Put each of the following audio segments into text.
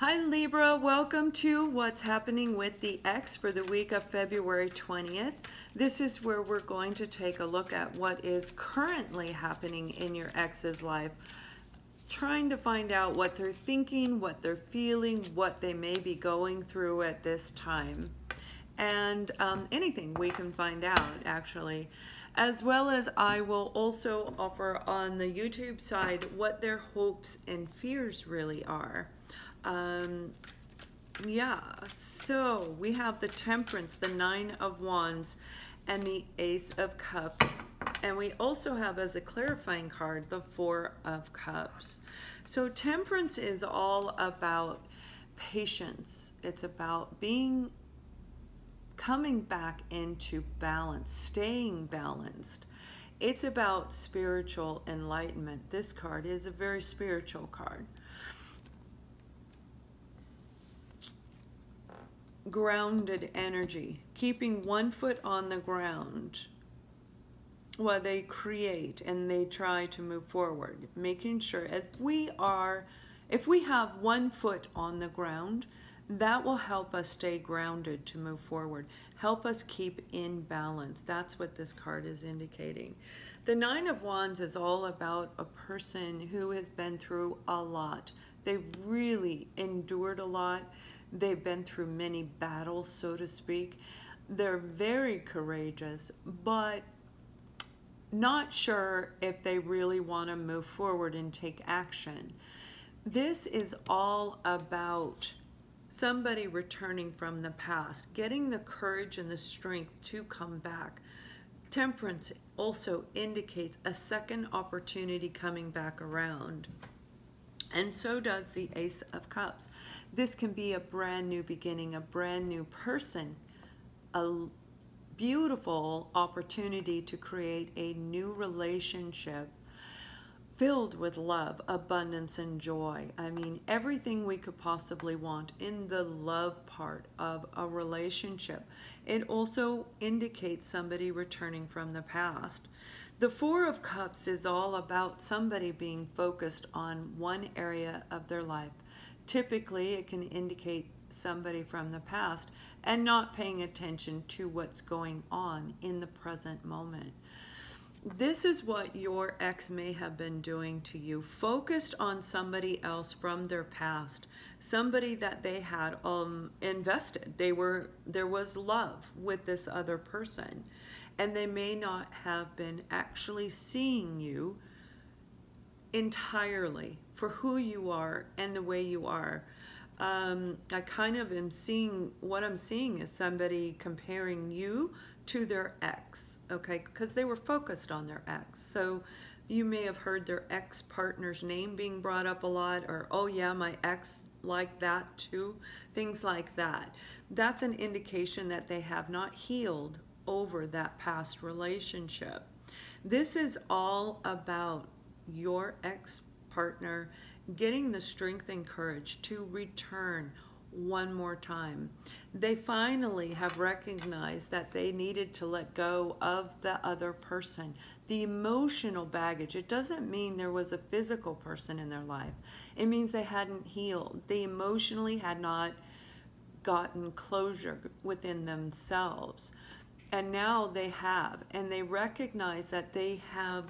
Hi Libra, welcome to What's Happening with the Ex for the week of February 20th. This is where we're going to take a look at what is currently happening in your ex's life, trying to find out what they're thinking, what they're feeling, what they may be going through at this time, and anything we can find out actually. As well as I will also offer on the YouTube side what their hopes and fears really are. So we have the Temperance, the Nine of Wands, and the Ace of Cups. And we also have as a clarifying card, the Four of Cups. So Temperance is all about patience. It's about coming back into balance, staying balanced. It's about spiritual enlightenment. This card is a very spiritual card. Grounded energy, keeping one foot on the ground while they create and they try to move forward, making sure if we have 1 foot on the ground, that will help us stay grounded to move forward, help us keep in balance. That's what this card is indicating. The Nine of Wands is all about a person who has been through a lot. They've really endured a lot. They've been through many battles, so to speak. They're very courageous, but not sure if they really want to move forward and take action. This is all about somebody returning from the past, getting the courage and the strength to come back. Temperance also indicates a second opportunity coming back around. And so does the Ace of Cups. This can be a brand new beginning, a brand new person, a beautiful opportunity to create a new relationship filled with love, abundance, and joy. I mean, everything we could possibly want in the love part of a relationship. It also indicates somebody returning from the past. The Four of Cups is all about somebody being focused on one area of their life. Typically, it can indicate somebody from the past and not paying attention to what's going on in the present moment. This is what your ex may have been doing to you, focused on somebody else from their past, somebody that they had invested. There was love with this other person, and they may not have been actually seeing you entirely for who you are and the way you are. I kind of am seeing, what I'm seeing is somebody comparing you to their ex, okay, because they were focused on their ex. So you may have heard their ex-partner's name being brought up a lot, or, oh yeah, my ex like that too, things like that. That's an indication that they have not healed over that past relationship. This is all about your ex-partner getting the strength and courage to return one more time. They finally have recognized that they needed to let go of the other person. The emotional baggage, it doesn't mean there was a physical person in their life. It means they hadn't healed. They emotionally had not gotten closure within themselves. And now they have, and they recognize that they have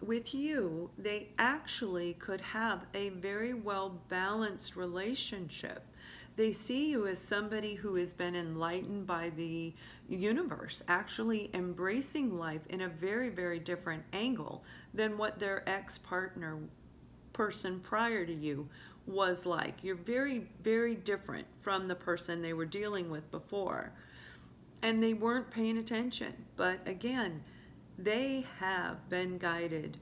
with you, they actually could have a very well balanced relationship. They see you as somebody who has been enlightened by the universe, actually embracing life in a very, very different angle than what their ex-partner person prior to you was like. You're very, very different from the person they were dealing with before. And they weren't paying attention. But again, they have been guided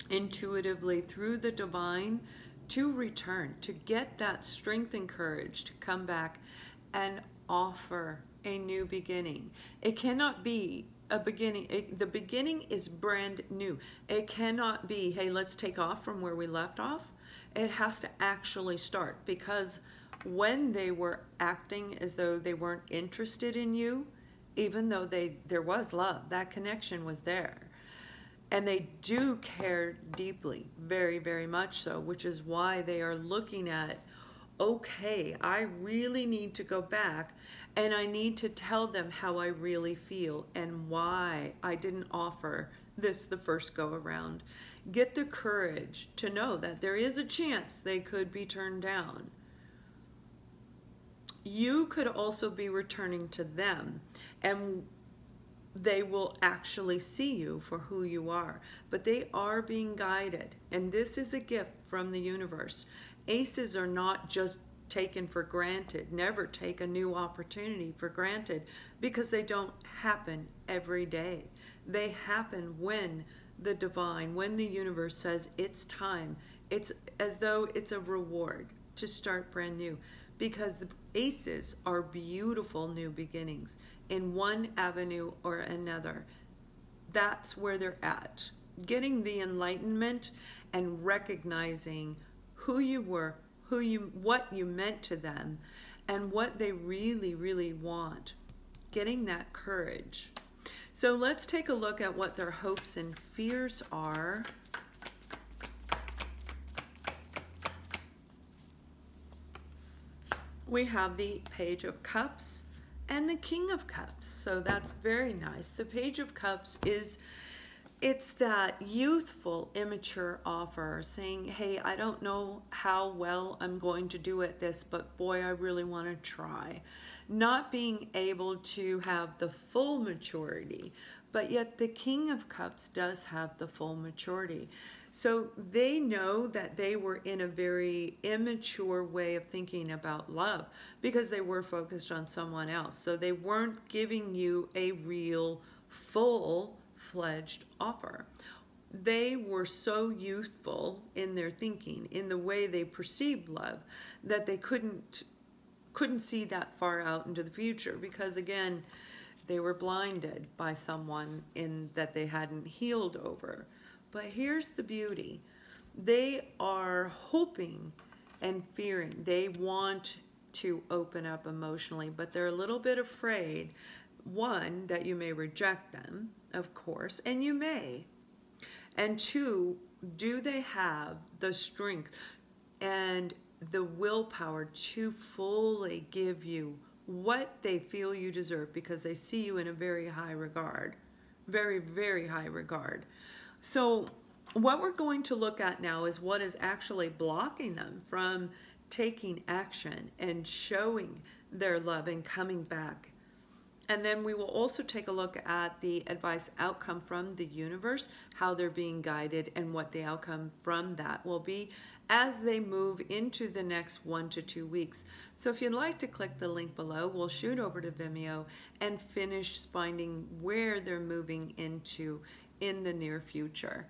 intuitively through the divine to return, to get that strength and courage to come back and offer a new beginning. It cannot be a beginning. The beginning is brand new. It cannot be, hey, let's take off from where we left off. It has to actually start, because when they were acting as though they weren't interested in you, even though there was love, that connection was there, And they do care deeply, very, very much so, which is why they are looking at, okay, I really need to go back and I need to tell them how I really feel and why I didn't offer this the first go around. Get the courage to know that there is a chance they could be turned down. You could also be returning to them, and they will actually see you for who you are, but they are being guided, and this is a gift from the universe. Aces are not just taken for granted. Never take a new opportunity for granted, because they don't happen every day. They happen when the divine, when the universe says it's time. It's as though it's a reward to start brand new, because the aces are beautiful new beginnings in one avenue or another. That's where they're at. Getting the enlightenment and recognizing who you were, what you meant to them, and what they really, really want. Getting that courage. So let's take a look at what their hopes and fears are. We have the Page of Cups and the King of Cups. So that's very nice. The Page of Cups it's that youthful, immature offer saying, hey, I don't know how well I'm going to do at this, but boy, I really want to try. Not being able to have the full maturity, but yet the King of Cups does have the full maturity. So they know that they were in a very immature way of thinking about love, because they were focused on someone else. So they weren't giving you a real, full-fledged offer. They were so youthful in their thinking, in the way they perceived love, that they couldn't see that far out into the future, because again, they were blinded by someone that they hadn't healed over. But here's the beauty. They are hoping and fearing. They want to open up emotionally, but they're a little bit afraid, one, that you may reject them, of course, and you may. And two, do they have the strength and the willpower to fully give you what they feel you deserve, because they see you in a very high regard, very, very high regard. So what we're going to look at now is what is actually blocking them from taking action and showing their love and coming back. And then we will also take a look at the advice outcome from the universe, how they're being guided, and what the outcome from that will be as they move into the next 1 to 2 weeks. So if you'd like to click the link below, we'll shoot over to Vimeo and finish finding where they're moving into in the near future.